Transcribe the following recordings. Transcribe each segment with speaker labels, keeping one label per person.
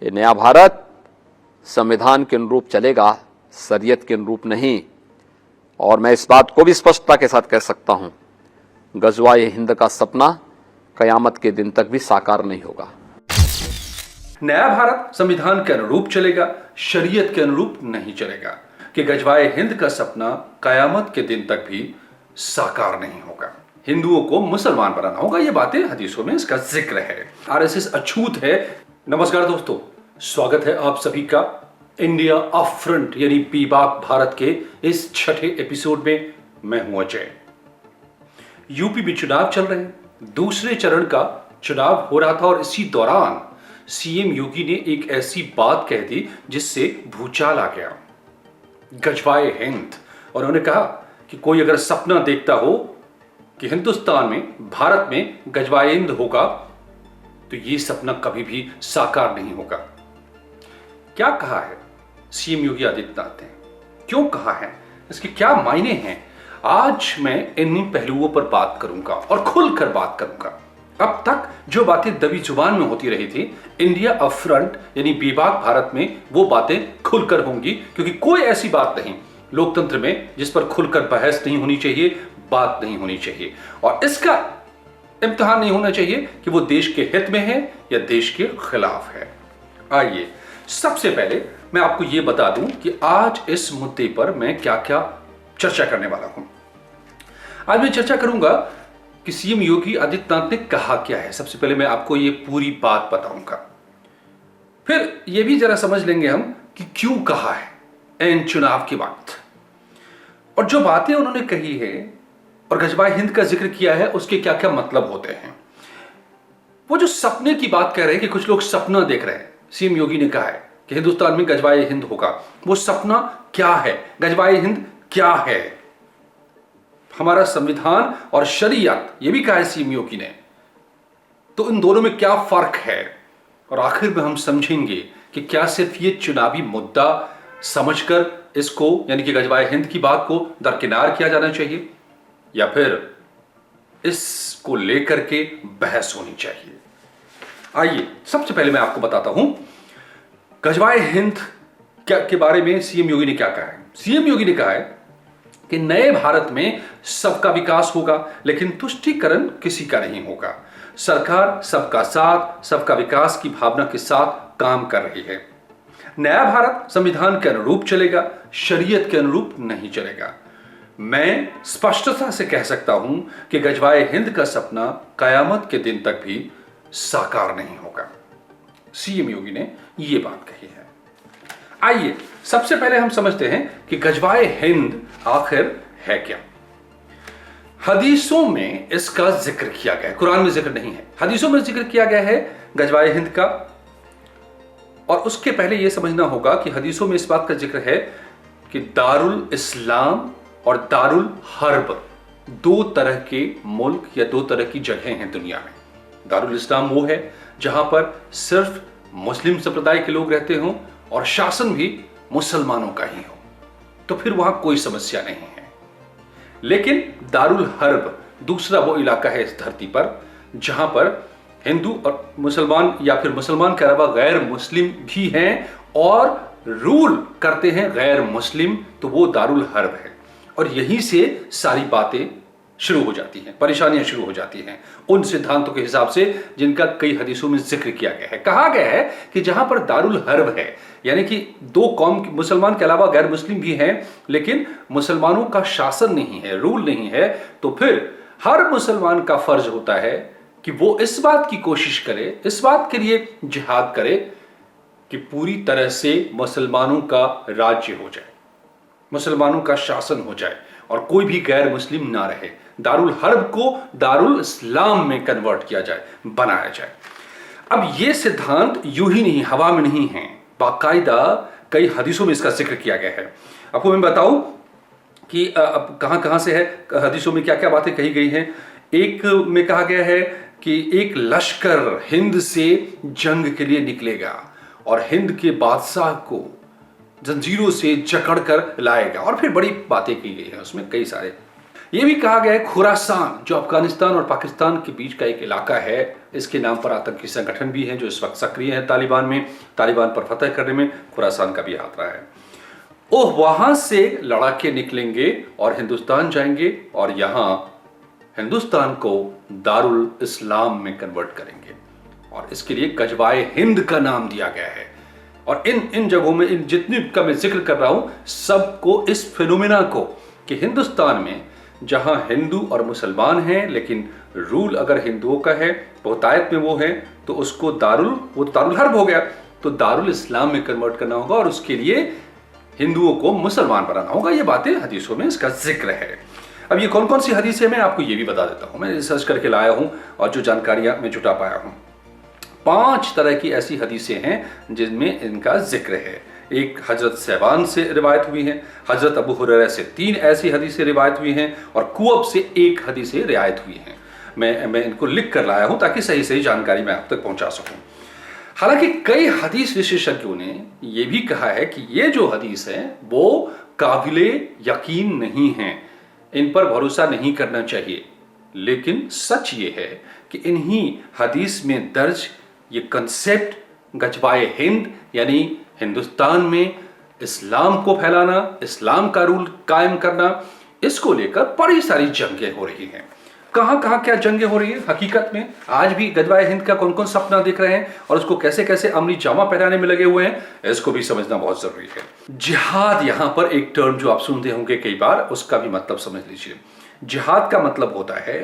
Speaker 1: ये नया भारत संविधान के अनुरूप चलेगा, शरीयत के अनुरूप नहीं। और मैं इस बात को भी स्पष्टता के साथ कह सकता हूं, गज़वाए हिंद का सपना कयामत के दिन तक भी साकार नहीं होगा।
Speaker 2: नया भारत संविधान के अनुरूप चलेगा, शरीयत के अनुरूप नहीं चलेगा। कि गजवाए हिंद का सपना कयामत के दिन तक भी साकार नहीं होगा। हिंदुओं को मुसलमान बनाना होगा, ये बातें हदीसों में इसका जिक्र है। आरएसएस अछूत है। नमस्कार दोस्तों, स्वागत है आप सभी का इंडिया अप फ्रंट यानी बेबाक भारत के इस छठे एपिसोड में। मैं हूं अजय। यूपी में चुनाव चल रहे हैं, दूसरे चरण का चुनाव हो रहा था और इसी दौरान सीएम योगी ने एक ऐसी बात कह दी जिससे भूचाल आ गया। गजवाए हिंद। और उन्होंने कहा कि कोई अगर सपना देखता हो कि हिंदुस्तान में, भारत में गजवाए हिंद होगा, तो यह सपना कभी भी साकार नहीं होगा। क्या कहा है सीएम योगी आदित्यनाथ ने, क्यों कहा है, इसके क्या मायने हैं, आज मैं इन पहलुओं पर बात करूंगा और खुलकर बात करूंगा। अब तक जो बातें दबी जुबान में होती रही थी, इंडिया अप फ्रंट यानी बेबाक भारत में वो बातें खुलकर होंगी, क्योंकि कोई ऐसी बात नहीं लोकतंत्र में जिस पर खुलकर बहस नहीं होनी चाहिए, बात नहीं होनी चाहिए। और इसका इम्तिहान नहीं होना चाहिए कि वो देश के हित में है या देश के खिलाफ है। आइए सबसे पहले मैं आपको यह बता दूं कि आज इस मुद्दे पर मैं क्या क्या चर्चा करने वाला हूं। आज मैं चर्चा करूंगा कि सीएम योगी आदित्यनाथ ने कहा क्या है। सबसे पहले मैं आपको यह पूरी बात बताऊंगा, फिर यह भी जरा समझ लेंगे हम कि क्यों कहा है इन चुनाव के वक्त, और जो बातें उन्होंने कही है और गजवाए हिंद का जिक्र किया है उसके क्या क्या मतलब होते हैं। वो जो सपने की बात कह रहे हैं कि कुछ लोग सपना देख रहे हैं, सीएम योगी ने कहा है कि हिंदुस्तान में गजवाए हिंद होगा। वो सपना क्या है, गजवाए हिंद क्या है, हमारा संविधान और शरीयत, ये भी कहा है सीएम योगी ने, तो इन दोनों में क्या फर्क है। और आखिर में हम समझेंगे कि क्या सिर्फ ये चुनावी मुद्दा समझकर इसको यानी कि गजवाए हिंद की बात को दरकिनार किया जाना चाहिए, या फिर इसको लेकर के बहस होनी चाहिए। आइए सबसे पहले मैं आपको बताता हूं गजवाए हिंद के बारे में सीएम योगी ने क्या कहा है। सीएम योगी ने कहा है कि नए भारत में सबका विकास होगा, लेकिन तुष्टीकरण किसी का नहीं होगा। सरकार सबका साथ, सबका विकास की भावना के साथ काम कर रही है। नया भारत संविधान के अनुरूप चलेगा, शरीयत के अनुरूप नहीं चलेगा। मैं स्पष्टता से कह सकता हूं कि गजवाए हिंद का सपना कयामत के दिन तक भी साकार नहीं होगा। सीएम योगी ने यह बात कही है। आइए सबसे पहले हम समझते हैं कि गजवाए हिंद आखिर है क्या। हदीसों में इसका जिक्र किया गया है, कुरान में जिक्र नहीं है, हदीसों में जिक्र किया गया है गजवाए हिंद का। और उसके पहले यह समझना होगा कि हदीसों में इस बात का जिक्र है कि दारुल इस्लाम और दारुल हर्ब दो तरह के मुल्क या दो तरह की जगह हैं दुनिया में। दारुल इस्लाम वो है जहां पर सिर्फ मुस्लिम संप्रदाय के लोग रहते हों और शासन भी मुसलमानों का ही हो, तो फिर वहां कोई समस्या नहीं है। लेकिन दारुल हर्ब दूसरा वो इलाका है इस धरती पर जहां पर हिंदू और मुसलमान या फिर मुसलमान के अलावा गैर मुस्लिम भी हैं और रूल करते हैं गैर मुस्लिम, तो वो दारुल हर्ब है। और यहीं से सारी बातें शुरू हो जाती हैं, परेशानियां शुरू हो जाती हैं उन सिद्धांतों के हिसाब से जिनका कई हदीसों में जिक्र किया गया है। कहा गया है कि जहां पर दारुल हर्ब है, यानी कि दो कौम, मुसलमान के अलावा गैर मुस्लिम भी हैं, लेकिन मुसलमानों का शासन नहीं है, रूल नहीं है, तो फिर हर मुसलमान का फर्ज होता है कि वो इस बात की कोशिश करे, इस बात के लिए जिहाद करे कि पूरी तरह से मुसलमानों का राज्य हो जाए, मुसलमानों का शासन हो जाए और कोई भी गैर मुस्लिम ना रहे। दारुल हर्ब को दारुल इस्लाम में कन्वर्ट किया जाए, बनाया जाए। अब यह सिद्धांत यूं ही नहीं, हवा में नहीं है, बाकायदा कई हदीसों में इसका जिक्र किया गया है। आपको मैं बताऊं कि अब कहां से है, हदीसों में क्या क्या बातें कही गई हैं। एक में कहा गया है कि एक लश्कर हिंद से जंग के लिए निकलेगा और हिंद के बादशाह को जंजीरों से जकड़ कर लाएगा, और फिर बड़ी बातें की गई है उसमें कई सारे। ये भी कहा गया है खुरासान, जो अफगानिस्तान और पाकिस्तान के बीच का एक इलाका है, इसके नाम पर आतंकी संगठन भी है जो इस वक्त सक्रिय है तालिबान में। तालिबान पर फतह करने में खुरासान का भी हाथ रहा है। वहां से लड़ाके निकलेंगे और हिंदुस्तान जाएंगे और यहां हिंदुस्तान को दारुल इस्लाम में कन्वर्ट करेंगे और इसके लिए गजवाए हिंद का नाम दिया गया है। और इन जगहों में, इन जितनी का मैं जिक्र कर रहा हूं, सबको इस फिनोमिना को कि हिंदुस्तान में जहां हिंदू और मुसलमान हैं लेकिन रूल अगर हिंदुओं का है, बहुतायत में वो है, तो उसको दारुल हर्ब हो गया, तो दारुल इस्लाम में कन्वर्ट करना होगा और उसके लिए हिंदुओं को मुसलमान बनाना होगा। ये बातें हदीसों में इसका जिक्र है। अब ये कौन कौन सी हदीस है मैं आपको ये भी बता देता हूं। मैं रिसर्च करके लाया हूं और जो जानकारियां मैं जुटा पाया हूं, 5 तरह की ऐसी हदीसें हैं जिनमें इनका जिक्र है। एक हजरत सहबान से रिवायत हुई है, हजरत अबू हुरैरा से 3 ऐसी हदीसें रिवायत हुई हैं और कुअब से 1 हदीसें रिवायत हुई हैं। मैं इनको लिख कर लाया हूं ताकि सही सही जानकारी मैं आप तक पहुंचा सकूं। हालांकि कई हदीस विशेषज्ञों ने यह भी कहा है कि ये जो हदीस है वो काबिले यकीन नहीं है, इन पर भरोसा नहीं करना चाहिए। लेकिन सच ये है कि इन्हीं हदीस में दर्ज ये कंसेप्ट गजवाए हिंद यानी हिंदुस्तान में इस्लाम को फैलाना, इस्लाम का रूल कायम करना, इसको लेकर बड़ी सारी जंगें हो रही हैं। कहां कहां क्या जंगें हो रही है हकीकत में, आज भी गजवाए हिंद का कौन कौन सपना देख रहे हैं और उसको कैसे कैसे अमली जामा पहनाने में लगे हुए हैं, इसको भी समझना बहुत जरूरी है। जिहाद, यहां पर एक टर्म जो आप सुनते होंगे कई बार, उसका भी मतलब समझ लीजिए। जिहाद का मतलब होता है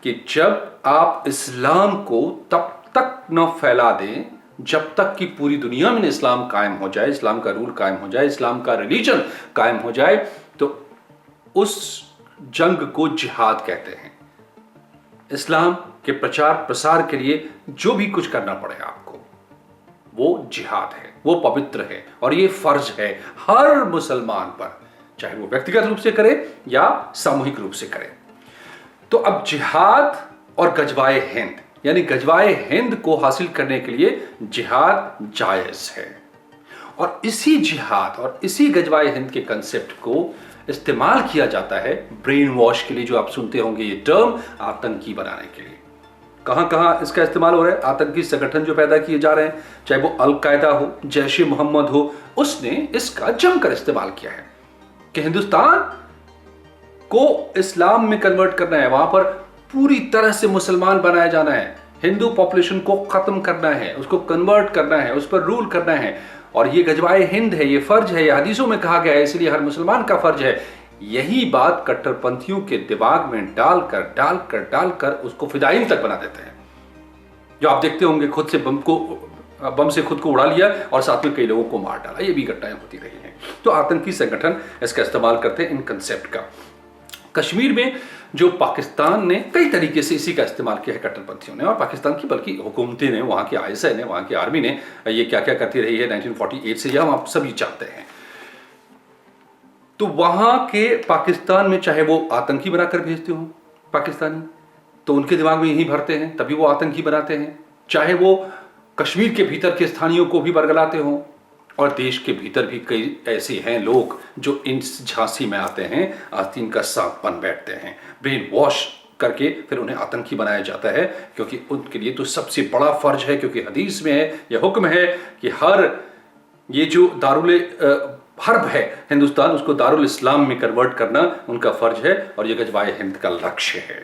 Speaker 2: कि जब आप इस्लाम को तब तक न फैला दें जब तक कि पूरी दुनिया में इस्लाम कायम हो जाए, इस्लाम का रूल कायम हो जाए, इस्लाम का रिलीजन कायम हो जाए, तो उस जंग को जिहाद कहते हैं। इस्लाम के प्रचार प्रसार के लिए जो भी कुछ करना पड़े आपको, वो जिहाद है, वो पवित्र है और ये फर्ज है हर मुसलमान पर, चाहे वो व्यक्तिगत रूप से करे या सामूहिक रूप से करे। तो अब जिहाद और गजवाए हिंद यानी गजवाए हिंद को हासिल करने के लिए जिहाद जायज है और इसी जिहाद और इसी गजवाए हिंद के कंसेप्ट को इस्तेमाल किया जाता है ब्रेन वॉश के लिए, जो आप सुनते होंगे ये टर्म, आतंकी बनाने के लिए। कहां कहां इसका इस्तेमाल हो रहा है, आतंकी संगठन जो पैदा किए जा रहे हैं, चाहे वो अल-कायदा हो, जैश-ए मोहम्मद हो, उसने इसका जमकर इस्तेमाल किया है कि हिंदुस्तान को इस्लाम में कन्वर्ट करना है, वहां पर पूरी तरह से मुसलमान बनाया जाना है, हिंदू पॉपुलेशन को खत्म करना है, उसको कन्वर्ट करना है, उस पर रूल करना है और ये गजवाए हिंद है, ये फर्ज है, ये हदीसों में कहा गया है, इसलिए हर मुसलमान का फर्ज है। यही बात कट्टरपंथियों के दिमाग में डालकर उसको फिदायीन तक बना देते हैं। जो आप देखते होंगे खुद से बम से खुद को उड़ा लिया और साथ में कई लोगों को मार डाला, ये भी घटनाएं होती रही हैं। तो आतंकी संगठन इसका इस्तेमाल करते हैं इन कंसेप्ट का। कश्मीर में जो पाकिस्तान ने कई तरीके से इसी का इस्तेमाल किया है कट्टरपंथियों ने, और पाकिस्तान की बल्कि हुकूमतें ने, वहाँ के ISI ने, वहाँ की आर्मी ने ये क्या क्या करती रही है 1948 से, यह हम आप सभी जानते हैं। तो वहाँ के पाकिस्तान में चाहे वो आतंकी बनाकर भेजते हो पाकिस्तानी, तो उनके दिमाग में यही भरते हैं, तभी वो आतंकी बनाते हैं। चाहे वो कश्मीर के भीतर के स्थानियों को भी बरगलाते हों, और देश के भीतर भी कई ऐसे हैं लोग जो इन झांसी में आते हैं, आस्तीन का सांप बन बैठते हैं, ब्रेन वॉश करके फिर उन्हें आतंकी बनाया जाता है, क्योंकि उनके लिए तो सबसे बड़ा फर्ज है, क्योंकि हदीस में है, यह हुक्म है कि ये जो दारुल हर्ब है हिंदुस्तान, उसको दारुल इस्लाम में कन्वर्ट करना उनका फर्ज है और यह गजवाए हिंद का लक्ष्य है।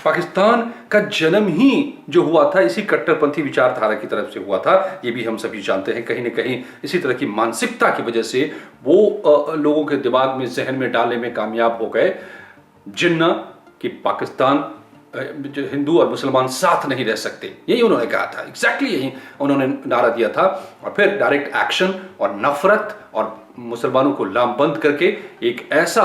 Speaker 2: पाकिस्तान का जन्म ही जो हुआ था इसी कट्टरपंथी विचारधारा की तरफ से हुआ था, ये भी हम सभी जानते हैं। कहीं न कहीं इसी तरह की मानसिकता की वजह से वो लोगों के दिमाग में, जहन में डालने में कामयाब हो गए जिन्ना कि पाकिस्तान जो हिंदू और मुसलमान साथ नहीं रह सकते, यही उन्होंने कहा था, एग्जैक्टली यही उन्होंने नारा दिया था। और फिर डायरेक्ट एक्शन और नफरत और मुसलमानों को लामबंद करके एक ऐसा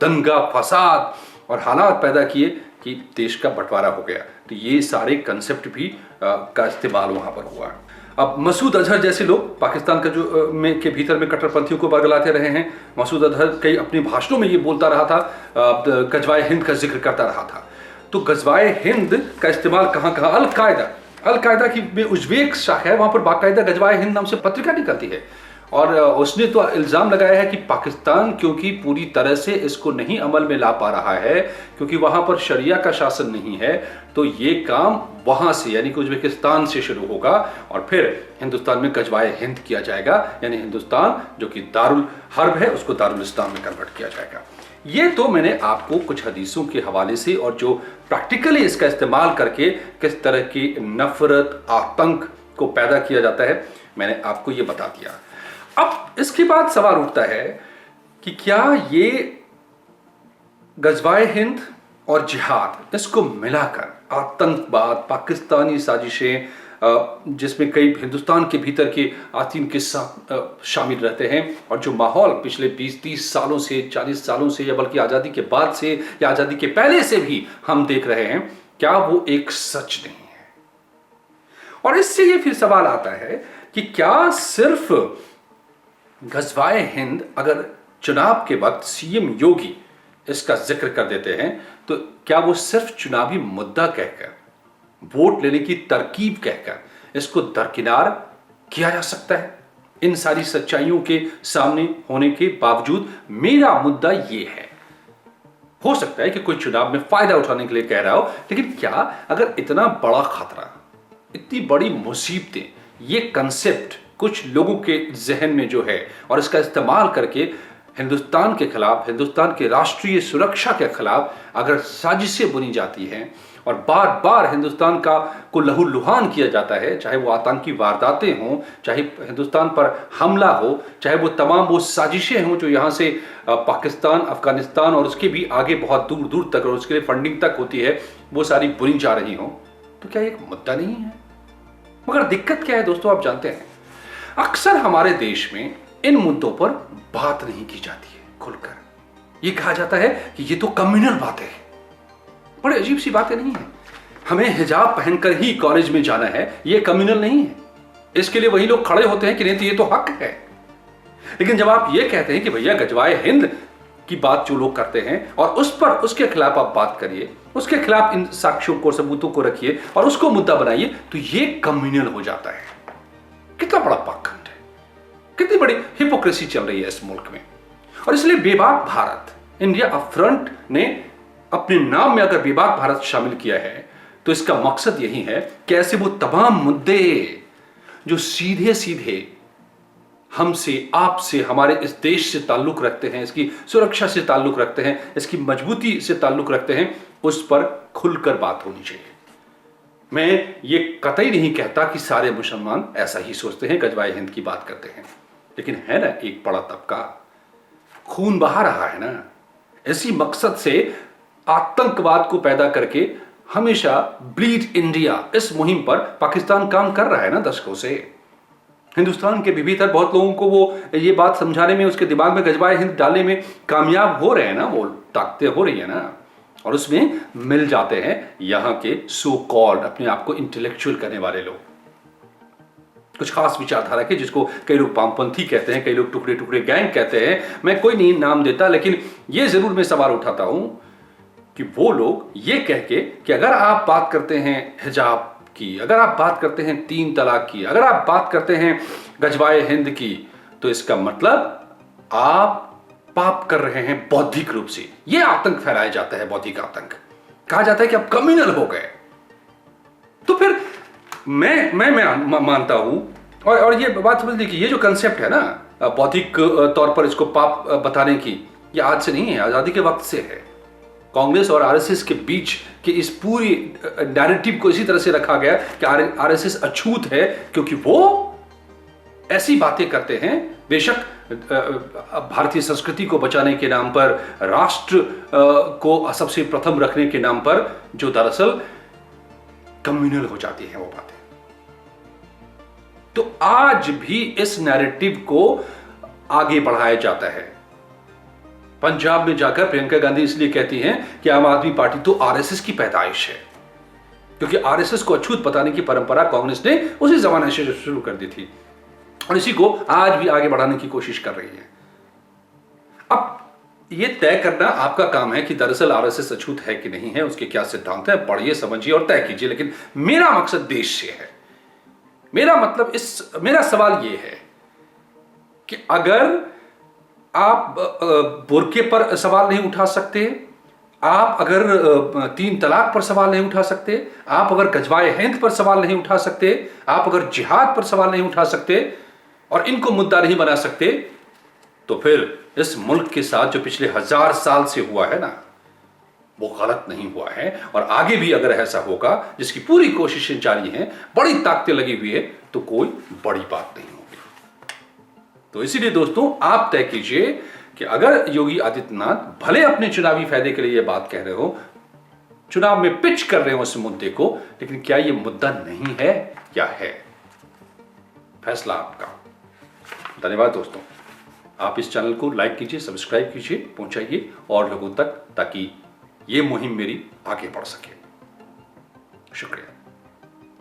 Speaker 2: दंगा, फसाद और हालात पैदा किए कि देश का बंटवारा हो गया। तो ये सारे कंसेप्ट भी का इस्तेमाल वहां पर हुआ। अब मसूद अजहर जैसे लोग पाकिस्तान का जो के भीतर में कट्टरपंथियों को बरगलाते रहे हैं। मसूद अजहर कई अपने भाषणों में ये बोलता रहा था, गजवाए हिंद का जिक्र करता रहा था। तो गजवाए हिंद का इस्तेमाल कहाँ कहाँ, अल-कायदा की में उज्बेक शाखा है, वहां पर बाकायदा गजवाए हिंद नाम से पत्रिका निकलती है और उसने तो इल्ज़ाम लगाया है कि पाकिस्तान क्योंकि पूरी तरह से इसको नहीं अमल में ला पा रहा है, क्योंकि वहां पर शरिया का शासन नहीं है, तो ये काम वहां से यानी कि उज्बेकिस्तान से शुरू होगा और फिर हिंदुस्तान में गजवाए हिंद किया जाएगा, यानी हिंदुस्तान जो कि दारुल हर्ब है उसको दारुल इस्लाम में कन्वर्ट किया जाएगा। ये तो मैंने आपको कुछ हदीसों के हवाले से और जो प्रैक्टिकली इसका इस्तेमाल करके किस तरह की नफरत आतंक को पैदा किया जाता है मैंने आपको ये बता दिया। अब इसके बाद सवाल उठता है कि क्या ये गजवाए हिंद और जिहाद इसको मिलाकर आतंकवाद, पाकिस्तानी साजिशें, जिसमें कई हिंदुस्तान के भीतर के आतीन के शामिल रहते हैं और जो माहौल पिछले 20-30 सालों से, 40 सालों से या बल्कि आज़ादी के बाद से या आज़ादी के पहले से भी हम देख रहे हैं, क्या वो एक सच नहीं है? और इससे ये फिर सवाल आता है कि क्या सिर्फ गजवाए हिंद अगर चुनाव के वक्त सीएम योगी इसका जिक्र कर देते हैं तो क्या वो सिर्फ चुनावी मुद्दा कहकर, वोट लेने की तरकीब कहकर इसको दरकिनार किया जा सकता है? इन सारी सच्चाइयों के सामने होने के बावजूद मेरा मुद्दा ये है, हो सकता है कि कोई चुनाव में फायदा उठाने के लिए कह रहा हो, लेकिन क्या अगर इतना बड़ा खतरा, इतनी बड़ी मुसीबतें, ये कंसेप्ट कुछ लोगों के जहन में जो है और इसका इस्तेमाल करके हिंदुस्तान के खिलाफ, हिंदुस्तान के राष्ट्रीय सुरक्षा के खिलाफ अगर साजिशें बुनी जाती हैं और बार बार हिंदुस्तान को लहूलुहान किया जाता है, चाहे वो आतंकी वारदातें हों, चाहे हिंदुस्तान पर हमला हो, चाहे वो तमाम वो साजिशें हों जो यहाँ से पाकिस्तान, अफगानिस्तान और उसके भी आगे बहुत दूर दूर तक और उसके लिए फंडिंग तक होती है, वो सारी बुनी जा रही हों, तो क्या एक मुद्दा नहीं है? मगर दिक्कत क्या है दोस्तों, आप जानते हैं अक्सर हमारे देश में इन मुद्दों पर बात नहीं की जाती है खुलकर। ये कहा जाता है कि ये तो कम्युनल बातें हैं। बड़े अजीब सी बातें नहीं है। हमें हिजाब पहनकर ही कॉलेज में जाना है, ये कम्युनल नहीं है। इसके लिए वही लोग खड़े होते हैं कि नहीं तो ये तो हक है। लेकिन जब आप ये कहते हैं कि भैया गजवाए हिंद की बात जो लोग करते हैं और उस पर, उसके खिलाफ आप बात करिए, उसके खिलाफ इन साक्ष्यों को, सबूतों को रखिए और उसको मुद्दा बनाइए, तो ये कम्युनल हो जाता है। कितना बड़ा पाखंड है, कितनी बड़ी हिपोक्रेसी चल रही है इस मुल्क में। और इसलिए बेबाक भारत, इंडिया अपफ्रंट ने अपने नाम में अगर बेबाक भारत शामिल किया है तो इसका मकसद यही है कि ऐसे वो तमाम मुद्दे जो सीधे सीधे हमसे, आपसे, हमारे इस देश से ताल्लुक रखते हैं, इसकी सुरक्षा से ताल्लुक रखते हैं, इसकी मजबूती से ताल्लुक रखते हैं, उस पर खुलकर बात होनी चाहिए। मैं ये कतई नहीं कहता कि सारे मुसलमान ऐसा ही सोचते हैं, गजवाए हिंद की बात करते हैं, लेकिन है ना एक बड़ा तबका खून बहा रहा है ना, इसी मकसद से आतंकवाद को पैदा करके हमेशा ब्लीड इंडिया इस मुहिम पर पाकिस्तान काम कर रहा है ना दशकों से। हिंदुस्तान के भीतर बहुत लोगों को वो ये बात समझाने में, उसके दिमाग में गजवाए हिंद डालने में कामयाब हो रहे हैं ना, वो ताकतें हो रही है ना, और उसमें मिल जाते हैं यहां के सो कॉल्ड अपने आप को इंटेलेक्चुअल करने वाले लोग, कुछ खास विचारधारा के, जिसको कई लोग वामपंथी कहते हैं, कई लोग टुकड़े टुकड़े गैंग कहते हैं। मैं कोई नहीं नाम देता, लेकिन ये जरूर मैं सवाल उठाता हूं कि वो लोग ये कह के कि अगर आप बात करते हैं हिजाब की, अगर आप बात करते हैं 3 तलाक की, अगर आप बात करते हैं गजवाए हिंद की, तो इसका मतलब आप पाप कर रहे हैं बौद्धिक रूप से। यह आतंक फैलाया जाता है, बौद्धिक आतंक। कहा जाता है कि आप कम्युनल हो गए। तो फिर मैं मानता हूं और ये बात समझ लीजिए कि ये जो कंसेप्ट है ना बौद्धिक तौर पर इसको पाप बताने की, ये आज से नहीं है, आजादी के वक्त से है। कांग्रेस और आरएसएस के बीच के इस पूरी नैरेटिव को इसी तरह से रखा गया कि आरएसएस अछूत है क्योंकि वो ऐसी बातें करते हैं, बेशक भारतीय संस्कृति को बचाने के नाम पर, राष्ट्र को सबसे प्रथम रखने के नाम पर, जो दरअसल कम्युनल हो जाती हैं वो बातें। तो आज भी इस नैरेटिव को आगे बढ़ाया जाता है। पंजाब में जाकर प्रियंका गांधी इसलिए कहती हैं कि आम आदमी पार्टी तो आरएसएस की पैदाइश है, क्योंकि आरएसएस को अछूत बताने की परंपरा कांग्रेस ने उसी जमाने से शुरू कर दी थी और इसी को आज भी आगे बढ़ाने की कोशिश कर रही है। अब यह तय करना आपका काम है कि दरअसल आरएसएस अछूत है कि नहीं है, उसके क्या सिद्धांत है, पढ़िए, समझिए और तय कीजिए। लेकिन मेरा मकसद देश से है। मेरा मतलब मेरा सवाल यह है कि अगर आप बुर्के पर सवाल नहीं उठा सकते, आप अगर 3 तलाक पर सवाल नहीं उठा सकते, आप अगर गजवाए हिंद पर सवाल नहीं उठा सकते, आप अगर जिहाद पर सवाल नहीं उठा सकते और इनको मुद्दा नहीं बना सकते, तो फिर इस मुल्क के साथ जो पिछले 1000 साल से हुआ है ना, वो गलत नहीं हुआ है। और आगे भी अगर ऐसा होगा, जिसकी पूरी कोशिशें जारी हैं, बड़ी ताकतें लगी हुई है, तो कोई बड़ी बात नहीं होगी। तो इसीलिए दोस्तों, आप तय कीजिए कि अगर योगी आदित्यनाथ भले अपने चुनावी फायदे के लिए यह बात कह रहे हो, चुनाव में पिच कर रहे हो इस मुद्दे को, लेकिन क्या यह मुद्दा नहीं है या है? फैसला आपका। धन्यवाद दोस्तों। आप इस चैनल को लाइक कीजिए, सब्सक्राइब कीजिए, पहुंचाइए और लोगों तक, ताकि ये मुहिम मेरी आगे बढ़ सके। शुक्रिया।